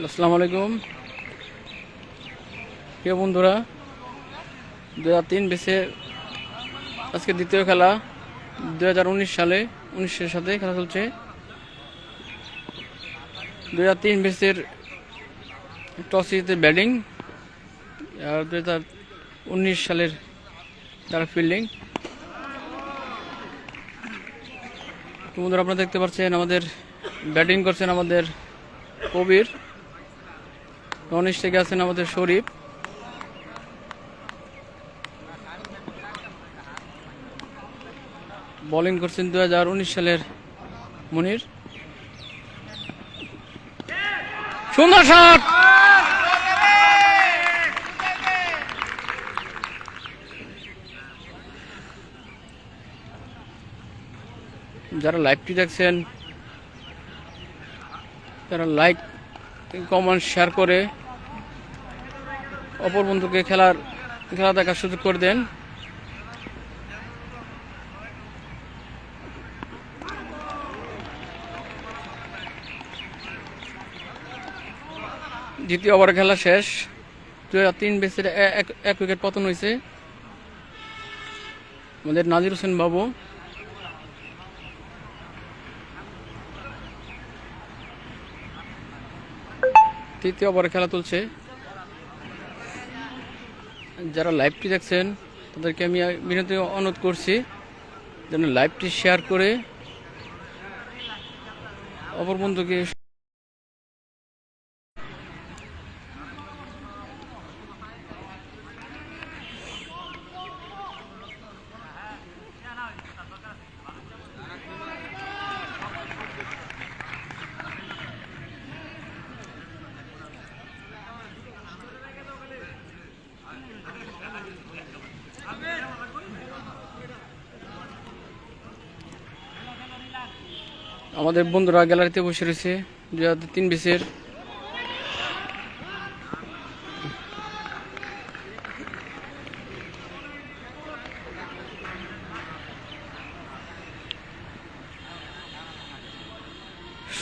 আসসালামু আলাইকুম প্রিয় বন্ধুরা, 2003 ব্যাচের আজকে দ্বিতীয় খেলা। 2019 সালে 19-এর সাথে খেলা চলছে। 2003 ব্যাচের টস জিতে ব্যাটিং, আর 2019 সালের তারা ফিল্ডিং। বন্ধুরা, আপনারা দেখতে পাচ্ছেন আমাদের ব্যাটিং করছেন আমাদের কবির, রনিশ থেকে আছেন আমাদের শরীফ, বোলিং করছেন 2019 সালের মনির। সুন্দর শট, যারা লাইভটি দেখছেন তারা লাইক কমেন্ট শেয়ার করে অপর বন্ধুকে খেলা দেখার সুযোগ করে দেন। দ্বিতীয় ওভারের খেলা শেষ। 2003 ব্যাচের এক উইকেট পতন হয়েছে আমাদের নাজির হোসেন বাবু। তৃতীয় ওভারে খেলা চলছে। যারা লাইভটি দেখছেন তাদেরকে আমি বিনীত অনুরোধ করছি যেন লাইভটি শেয়ার করে অপর বন্ধুকে আমাদের বন্ধুরা গ্যালারিতে বসে রয়েছে 2003 ব্যাচের।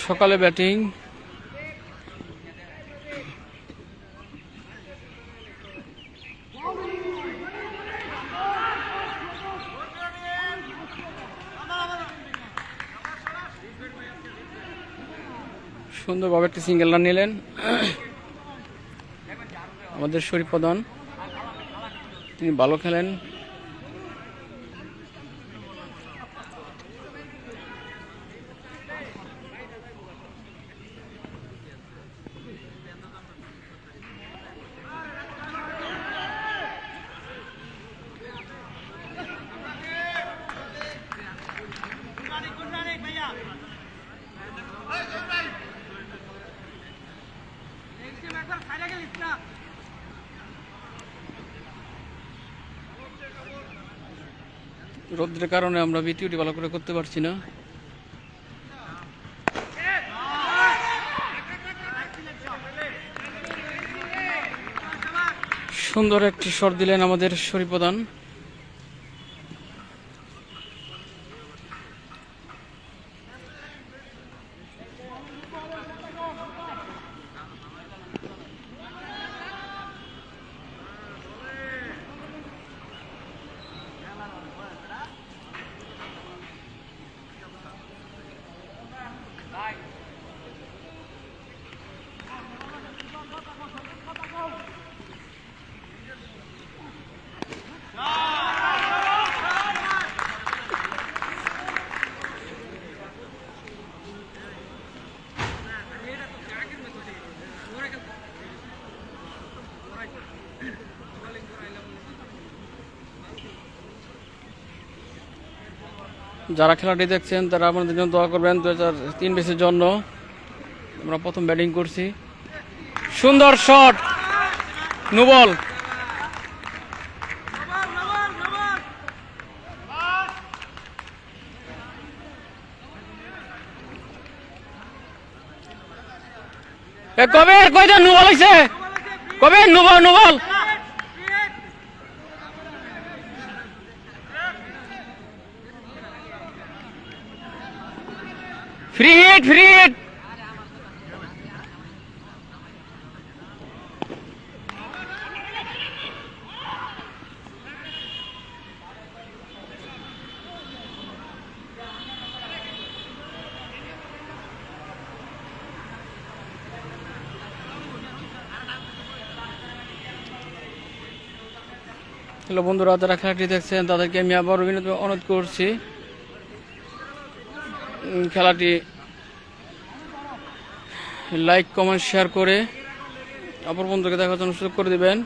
সকালে ব্যাটিং, সুন্দরভাবে একটি সিঙ্গেল রান নিলেন আমাদের শরীফ প্রধান, তিনি ভালো খেলেন। রোদ্রের কারণে আমরা ভিডিওটি ভালো করে করতে পারছি না। সুন্দর একটি শট দিলেন আমাদের শরীফ প্রধান। যারা খেলাটি দেখছেন তারা আমাদের জন্য দোয়া করবেন 2003 ব্যাচের জন্য। আমরা প্রথম ব্যাটিং করছি। সুন্দর শট, নো বল। কবে কই দেন, নো বল হইছে, কবে no ball, no ball. Free hit, free hit. Hello বন্ধুরা, যারা খেলাটি দেখছেন তাদেরকে আমি আবার বিনোদন অনুরোধ করছি, খেলাটি লাইক কমেন্ট শেয়ার করে অপর বন্ধুকে দেখার জন্য সুযোগ করে দিবেন।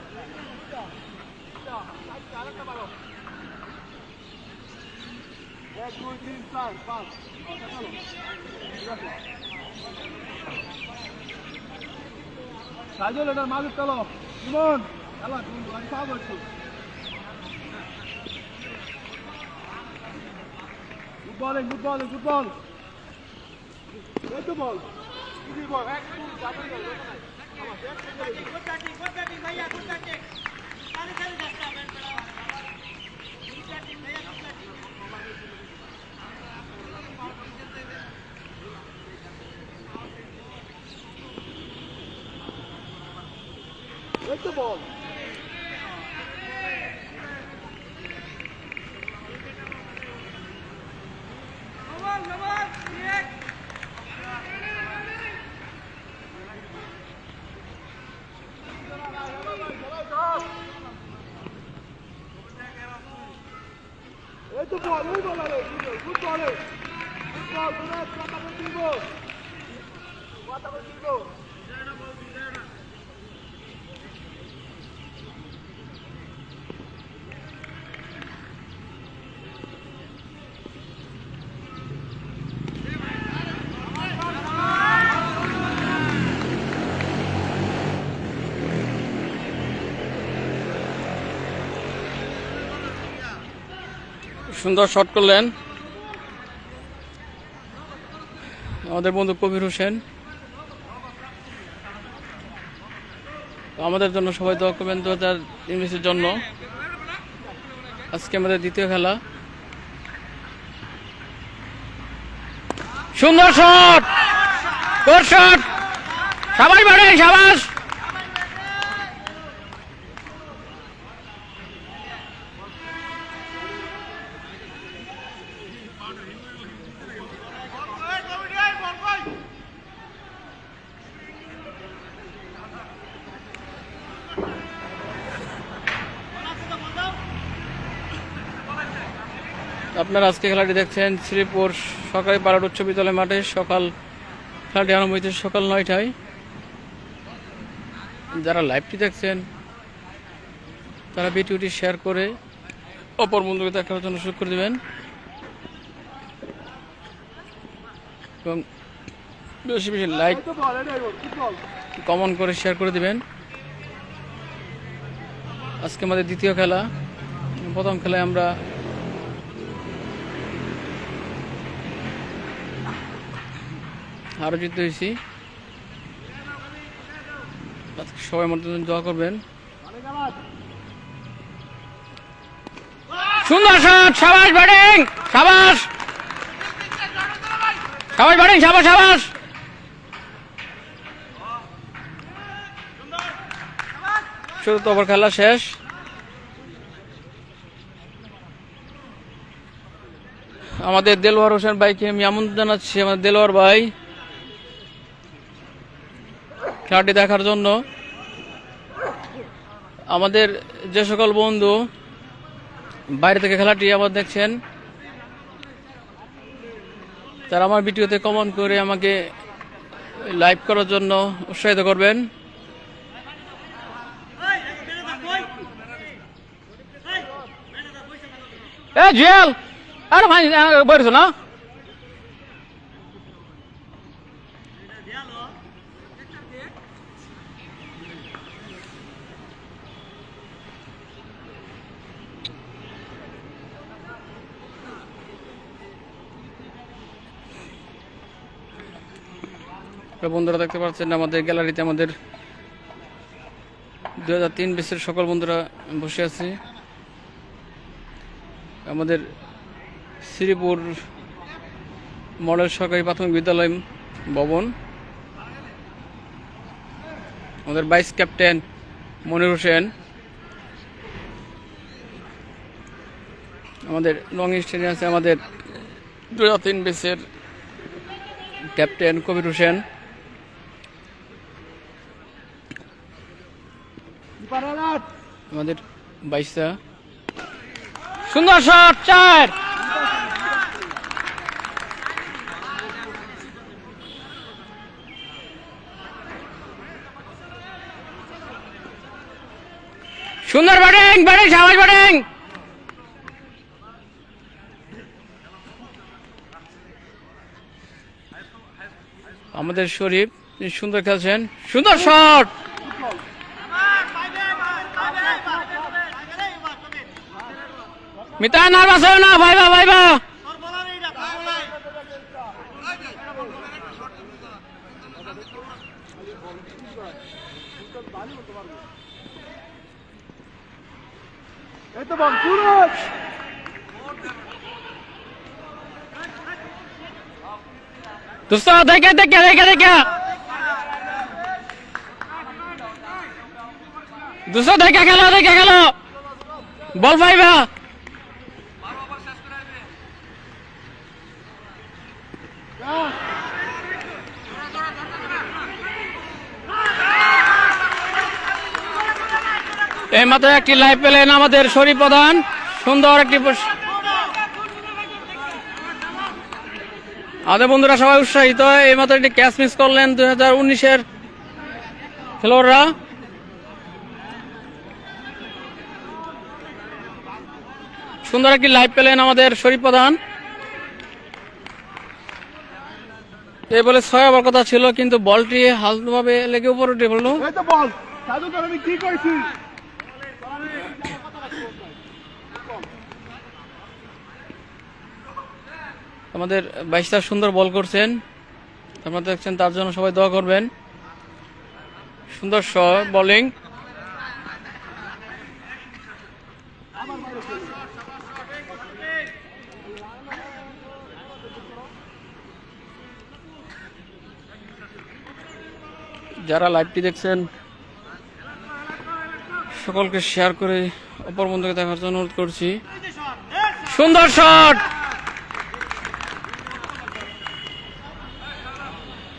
Good ball, good ball, good ball. Get the ball. Good ball. Good batting, bhaiya, good batting. Sare sare rasta bat bada. Good batting, bhaiya, good batting. Get the ball. Good ball, good ball, good ball. Good ball, good ball. What about Tigo? সুন্দর shot করলেন আমাদের বন্ধু কবির হোসেন। আমাদের জন্য সবাই দোয়া করবেন 2019-এর জন্য। আজকে আমাদের দ্বিতীয় খেলা। সুন্দর শট, কোর শট, সবাই বাড়ে, সাবাস। আপনারা আজকে খেলাটি দেখছেন শ্রীপুর সরকারি পাইলট উচ্চ বিদ্যালয় মাঠে। সকাল খেলাটি আরম্ভ হয়েছে সকাল 9টায়। যারা লাইভটি দেখছেন তারা ভিডিওটি শেয়ার করে অপর বন্ধুকে দেখার জন্য সুযোগ করে দেবেন এবং বেশি বেশি লাইক কমেন্ট করে শেয়ার করে দিবেন। আজকে আমাদের দ্বিতীয় খেলা। প্রথম খেলায় আমরা আরো জিততে হয়েছি। সবাই আমাদের জন্য দোয়া করবেন। সুন্দর শট, সাবাস ব্যাটিং, সাবাস, সাবাস ব্যাটিং, সাবাস, সাবাস। চতুর্থ ওভার খেলা শেষ। আমাদের দেলোয়ার হোসেন ভাইকে আমি আমন্ত্রণ জানাচ্ছি, আমাদের দেলোয়ার ভাই খেলাটি দেখার জন্য। আমাদের যে সকল বন্ধু বাইরে থেকে খেলাটি আবার দেখছেন তারা আমার ভিডিওতে কমেন্ট করে আমাকে লাইভ করার জন্য উৎসাহিত করবেন। জিয়াল আরে ভাই বলছো না বন্ধুরা দেখতে পাচ্ছেন আমাদের গ্যালারিতে আমাদের 2003 ব্যাচের সকল বন্ধুরা বসে আছে। আমাদের শ্রীপুর মডেল সরকারি প্রাথমিক বিদ্যালয় ভবন, আমাদের ভাইস ক্যাপ্টেন মনির হোসেন, আমাদের লং স্টেজে আছে আমাদের 2003 ব্যাচের ক্যাপ্টেন কবির হোসেন, আমাদের বাইশটা সুন্দর শট 4। সুন্দর ব্যাটিং সাবাস ব্যাটিং। আমাদের শরীফ সুন্দর খেলছেন, সুন্দর শট। মিতা নার্ভাস হয় না, ভাইবা ভাইবা। এই তো বল সুরজ, দোস্ত দেখে দোস্ত দেখে খেলো বল ভাইবা। এই মাত্র একটি লাইভ পেলেন আমাদের শরীফ প্রধান, সুন্দর একটি। আমাদের বন্ধুরা সবাই উৎসাহিত। এই মাত্র একটি ক্যাচ মিস করলেন 2019-এর খেলোয়াড়রা। সুন্দর একটি লাইভ পেলেন আমাদের শরীফ প্রধান। এই বলে 6 ওভার কথা ছিল, কিন্তু বলটি হালকাভাবে লেগে উপরে উঠে পড়লো। এই তো বল সাধু, তোর আমি কি কইছি? আমাদের 22টা সুন্দর বল করছেন, আপনারা দেখছেন, তার জন্য সবাই দোয়া করবেন। সুন্দর শট বোলিং। যারা লাইভটি দেখছেন সকলকে শেয়ার করে অপর বন্ধুকে দেখার জন্য অনুরোধ করছি। সুন্দর শট,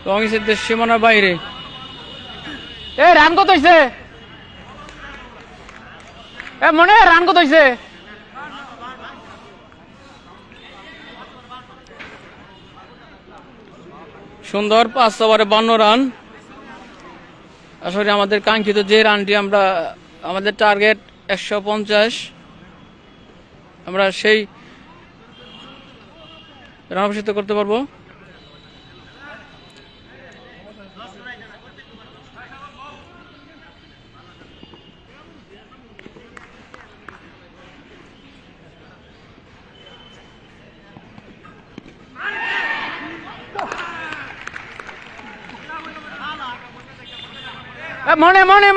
রঙিসের দেশ সীমানার বাইরে। রান কত হয়েছে? মনে রান কত হয়েছে? সুন্দর 5 ওভারে 52 রান। আসলে আমাদের কাঙ্ক্ষিত যে রানটি আমরা, আমাদের টার্গেট 150, আমরা সেই রান অভিষিক্ত করতে পারবো।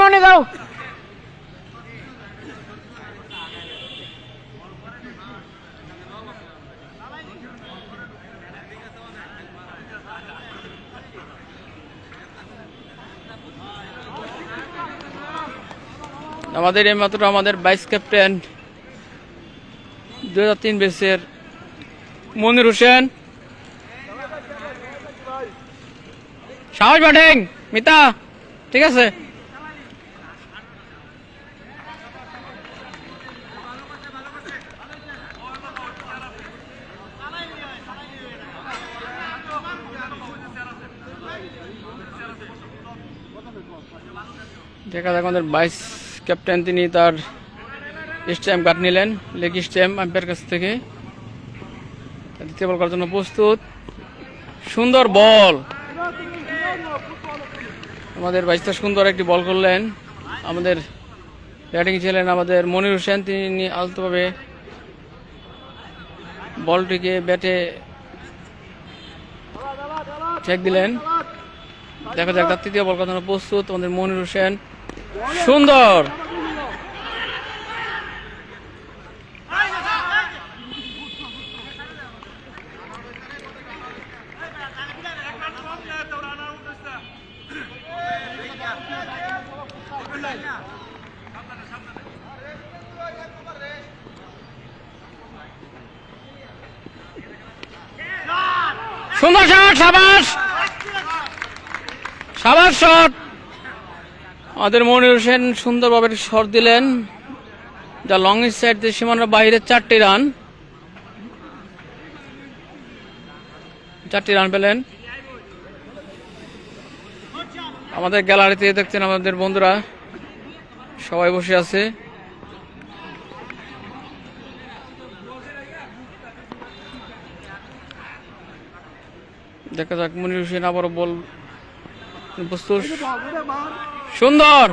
মনে যাও। আমাদের এই মাত্র আমাদের ভাইস ক্যাপ্টেন 2003 ব্যাচের মনির হোসেন, সাহস ব্যাটিং। মিতা ঠিক আছে। দেখা যাক আমাদের ভাইস ক্যাপ্টেন, তিনি তার স্ট্যাম্প কাট নিলেন, লেগ স্ট্যাম্প আম্পায়ার কাছ থেকে। দ্বিতীয় বল করার জন্য প্রস্তুত। সুন্দর বল, আমাদের বাইশটা সুন্দর একটি বল করলেন। আমাদের ব্যাটিং ছিলেন আমাদের মনির হোসেন, তিনি আলতোভাবে বলটিকে ব্যাটে চেক দিলেন। দেখা যাক তার তৃতীয় বল করার প্রস্তুত আমাদের মনির হোসেন, সুন্দর। সুন্দর শট, সাবাস সাবাস শট। আমাদের মনির হোসেন সুন্দরভাবে শট দিলেন, যা লং সাইড দিয়ে সীমানার বাইরে 4টি রান, 4টি রান পেলেন। আমাদের গ্যালারিতে দেখছেন আমাদের বন্ধুরা সবাই বসে আছে। দেখা যাক মনির হোসেন আবারও বল প্রস্তুত, সুন্দর।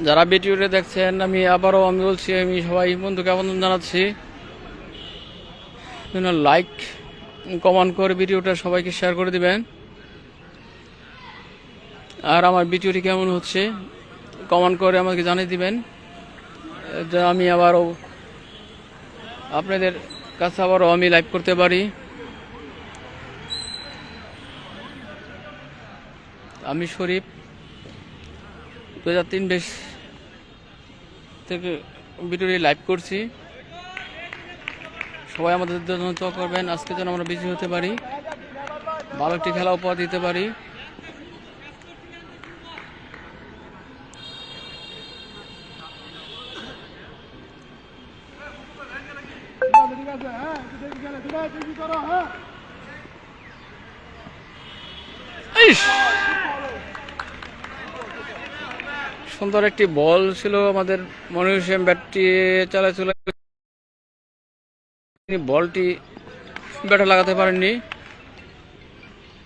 যারা ভিডিওটা দেখছেন, আমি বলছি, আমি সবাই বন্ধুকে আমন্ত্রণ জানাচ্ছি লাইক কমেন্ট করে ভিডিওটা সবাইকে শেয়ার করে দিবেন। আর আমার ভিডিওটি কেমন হচ্ছে কমেন্ট করে আমাকে জানিয়ে দিবেন, যে আমি আবারও আপনাদের কাছে আমি লাইভ করতে পারি। আমি শরীফ 2003 বেশ থেকে ভিডিওটি লাইভ করছি। সবাই আমাদের জন্য দোয়া করবেন, আজকে যেন আমরা বিজয়ী হতে পারি, ভালো একটি খেলা উপহার দিতে পারি। সুন্দর একটি বল ছিল, আমাদের মনির হোসেন ব্যাটটি চালাচ্ছিল, বলটি ব্যাটে লাগাতে পারেননি।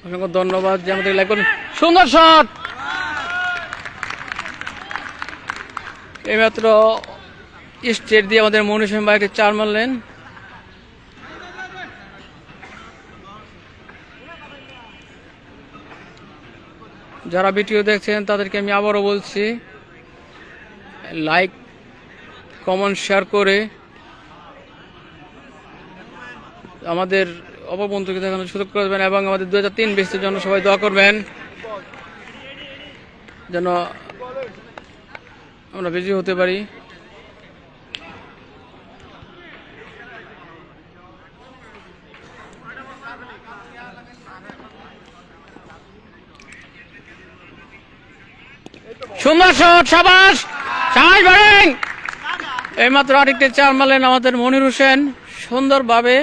অসংখ্য ধন্যবাদ যে আমাদের লাইক করুন। সুন্দর শট, এইমাত্র স্টেট দিয়ে আমাদের মনির হোসেন ভাই একটি 4 মারলেন। যারা ভিডিও দেখছেন তাদেরকে আমি আবারও বলছি, লাইক কমেন্ট শেয়ার করে আমাদের অপর বন্ধুকে দেখানোর সুযোগ করবেন, এবং আমাদের 2003 বেস্টের জন্য সবাই দোয়া করবেন, যেন আমরা বিজয়ী হতে পারি। সুন্দর শট, সাবাস সাবাস ব্যাটিং। এইমাত্র আরেকটি 4 মারলেন আমাদের মনির হোসেন, সুন্দরভাবে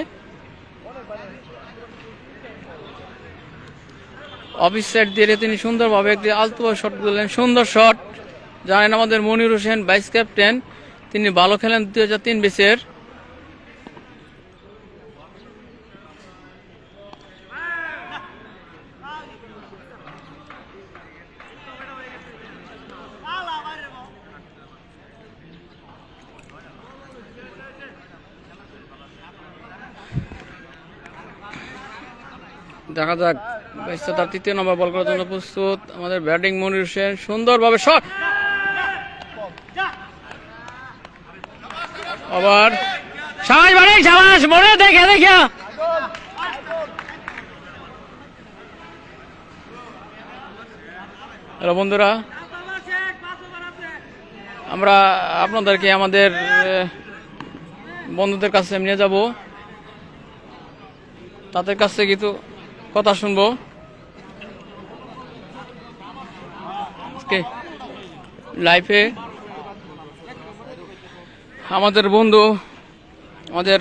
অফিস সাইড দিয়ে তিনি সুন্দরভাবে একটি আলতো শট দিলেন, সুন্দর শট। জানেন আমাদের মনির হোসেন ভাইস ক্যাপ্টেন, তিনি ভালো খেলেন 2003 বেসের। দেখা যাক তার 3য় নম্বর বল করার জন্য প্রস্তুত আমাদের ব্যাটিং মনির হোসেন, সুন্দরভাবে শট, আবার সাবাস ব্যাটিং, সাবাস মনে দেখে দেখা। হ্যালো বন্ধুরা, আমরা আপনাদেরকে আমাদের বন্ধুদের কাছে আমি নিয়ে যাব, তাদের কাছে কিছু কথা শুনবো। লাইফে আমাদের বন্ধু আমাদের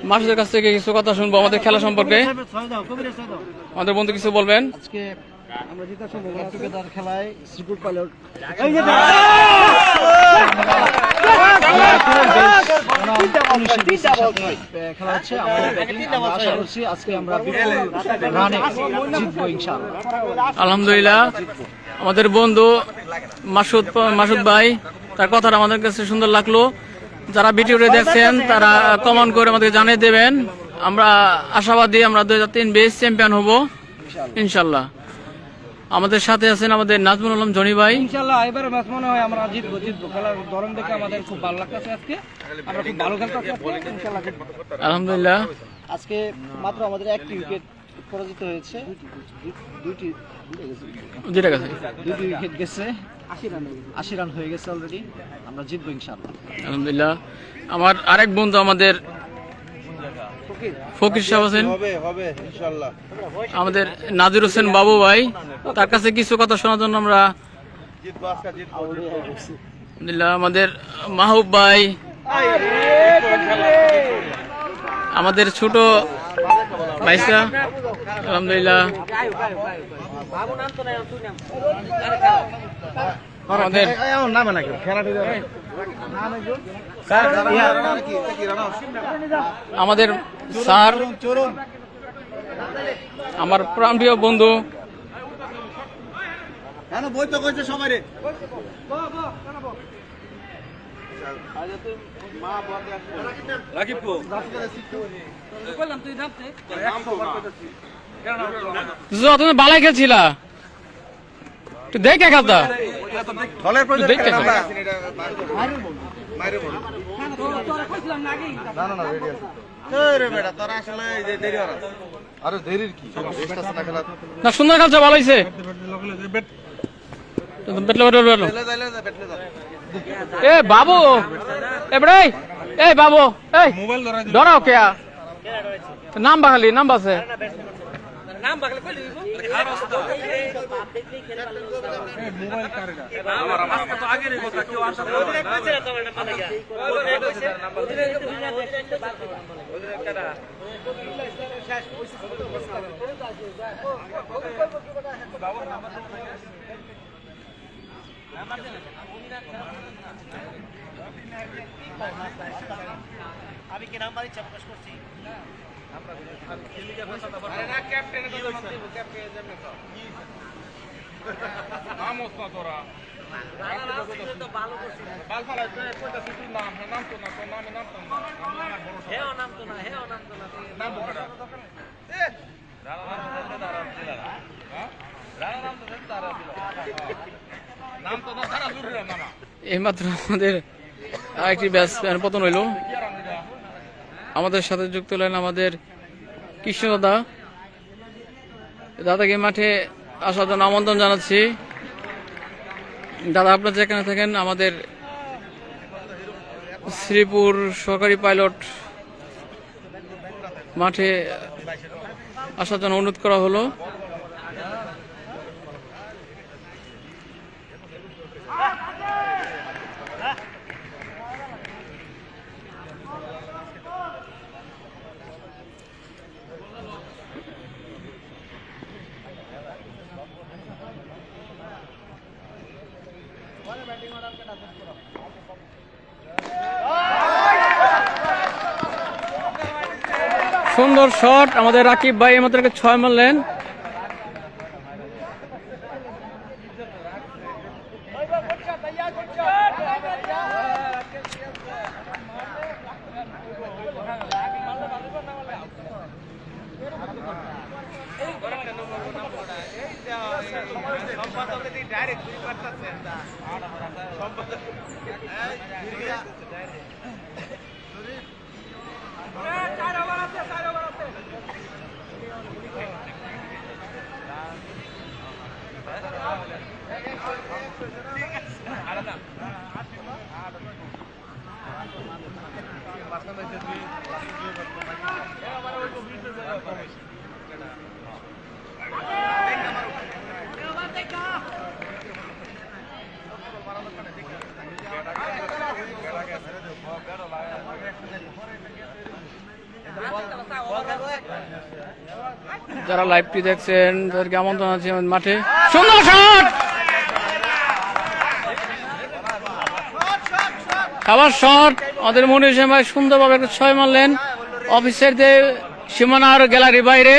মাসুদের কাছ থেকে কিছু কথা শুনবো আমাদের খেলা সম্পর্কে। আমাদের বন্ধু কিছু বলবেন। আজকে আমরা জিতার সম্ভাবনা আছে তার খেলায় শ্রীপুর পাইলট খেলা হচ্ছে। আশা করছি আজকে আমরা রানে জিতবো ইনশাআল্লাহ। আলহামদুলিল্লাহ, আমাদের বন্ধু মাসুদ ভাই তার কথাটা আমাদের কাছে সুন্দর লাগলো। যারা ভিডিওটি দেখছেন তারা কমেন্ট করে আমাদের জানিয়ে দেবেন। আমরা আশাবাদী আমরা 2003 বেস চ্যাম্পিয়ন হব ইনশাল্লাহ। আমাদের সাথে আছেন আমাদের নাজমুল আলম জনি ভাই। ইনশাআল্লাহ এবারে ম্যাচ মনে হয় আমরা জিতবো। খেলার ধরন দেখে আমাদের খুব ভালো লাগতেছে। আজকে আমরা খুব ভালো খেলতেছি ইনশাআল্লাহ জিতবো। আলহামদুলিল্লাহ, আজকে মাত্র আমাদের একটি উইকেট পরাজিত হয়েছে, দুইটি উইকেট গেছে, 80 রান হয়ে গেছে অলরেডি। আমরা জিতবো ইনশাআল্লাহ। আলহামদুলিল্লাহ। আমার আরেক বন্ধু আমাদের ফকির সাহেব আছেন, আমাদের নাজির হোসেন বাবু ভাই, তার কাছে কিছু কথা শোনার জন্য আমরা আলহামদুলিল্লাহ। আমাদের মাহবুব ভাই, আমাদের ছোট ভাইসা আলহামদুলিল্লাহ। আমাদের আমাদের স্যার, আমার প্রাণপ্রিয় বন্ধু তুমি বালাই খেলছিলা, তুই দেখে খাতা দেখে না, সুন্দর খেলছে, ভালো হয়েছে। এ বাবু, এ বাবু, এই ধরাও কে নাম বাখালি নাম বাসে আমি কি নাম্বার ইচ্ছা প্রকাশ করছি। এইমাত্র আমাদের আরেকটি ব্যাটসম্যান পতন হইল। আমাদের সাথে যুক্ত হলেন আমাদের কৃষ্ণ দাদা। দাদাকে মাঠে আসার জন্য আমন্ত্রণ জানাচ্ছি। দাদা, আপনারা যেখানে থাকেন আমাদের শ্রীপুর সরকারি পাইলট মাঠে আসার জন্য অনুরোধ করা হলো। সুন্দর শট আমাদের রাকিব ভাই আমাদের 6 মারলেন। যারা লাইভটি দেখছেন তাদেরকে আমন্ত্রণ আছে আমাদের মাঠে। সুন্দর শট, খাবার শট। আমাদের মনির হোসেন ভাই সুন্দরভাবে একটা 6 মারলেন অফিসারদের সীমানার গ্যালারির বাইরে।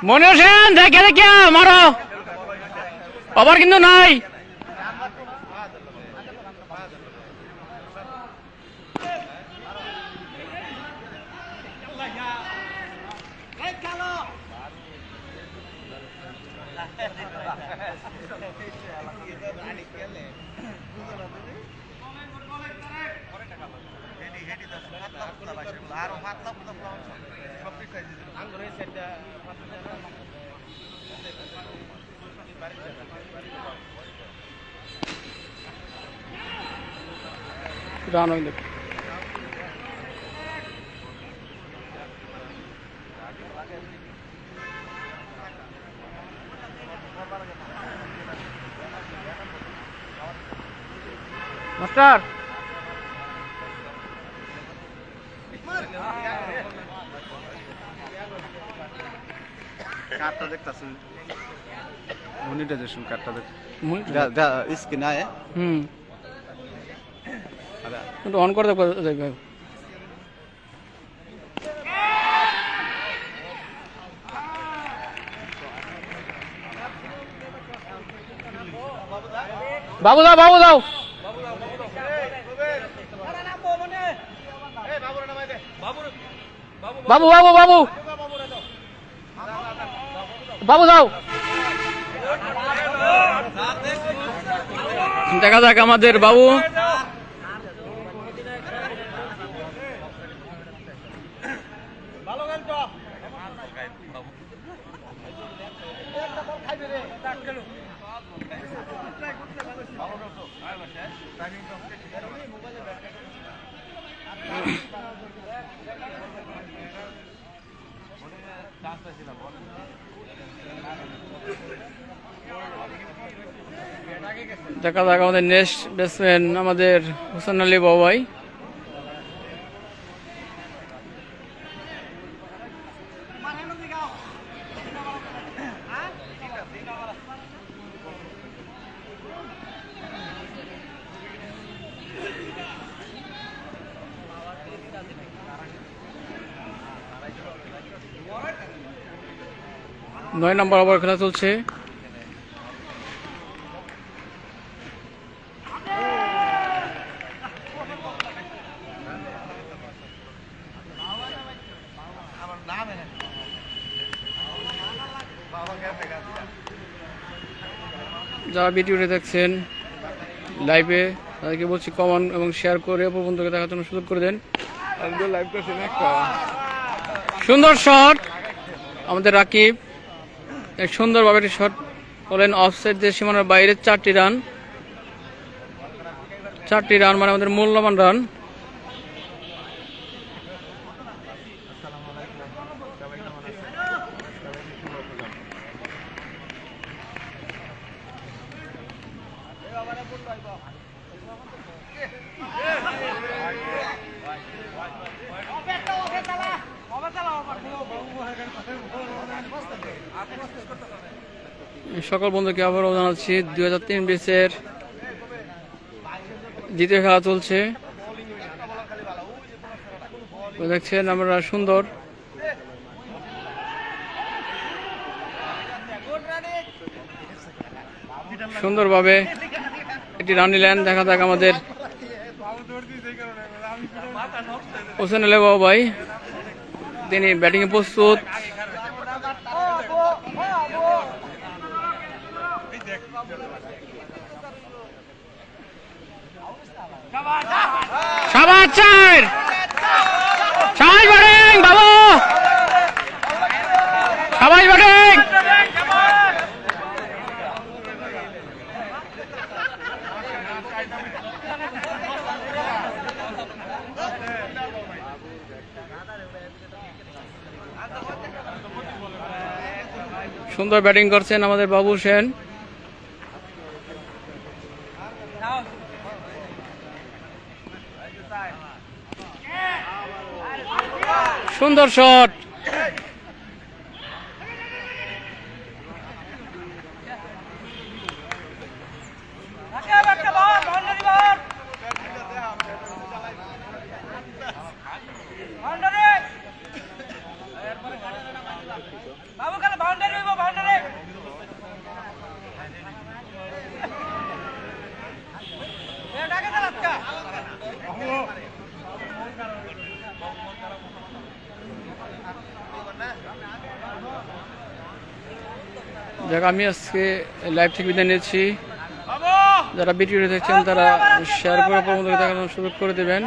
মনির হোসেন দেখে দেখে মারো, আবার কিন্তু নাই। রান হইল। মাস্টার কার্ডটা দেখতাছেন মনিটাইজেশন কার্ডটা দেখ স্ক্রিন আয় অন করে দেখবে। বাবু দাও, বাবু দাও, বাবু বাবু বাবু বাবু দাও। দেখা যাক আমাদের বাবু দেখা যাক আমাদের নেক্সট ব্যাটসম্যান আমাদের হোসেন আলী বাবাই। নয় নম্বর ওভার খেলা চলছে। যারা ভিডিওটি দেখছেন লাইভে তাদেরকে বলছি কমেন্ট এবং শেয়ার করে অপর বন্ধুকে দেখার জন্য সুযোগ করে দেন। সুন্দর শট আমাদের রাকিব, এক সুন্দরভাবে একটি শট করলেন অফসাইড দিয়ে সীমানার বাইরে। 4টি রান, 4টি রান মানে আমাদের মূল্যবান রান। সকল বন্ধুকে আবারও জানাচ্ছি 2003 ব্যাচের দ্বিতীয় খেলা চলছে। দেখছেন আমরা সুন্দর সুন্দরভাবে একটি রান নিলেন। দেখা যাক আমাদের হোসেন আলী বাবু ভাই, তিনি ব্যাটিংয়ে প্রস্তুত। চার সাবাস ব্যাটিং বাবু সাবাস ব্যাটিং সুন্দর ব্যাটিং করছেন আমাদের বাবু সেন সুন্দর শট যাক আমি আজকে লাইভ থেকে বিদায় নিচ্ছি যারা ভিডিওটি দেখছেন তারা শেয়ার করে দেখানোর সুযোগ করে দেবেন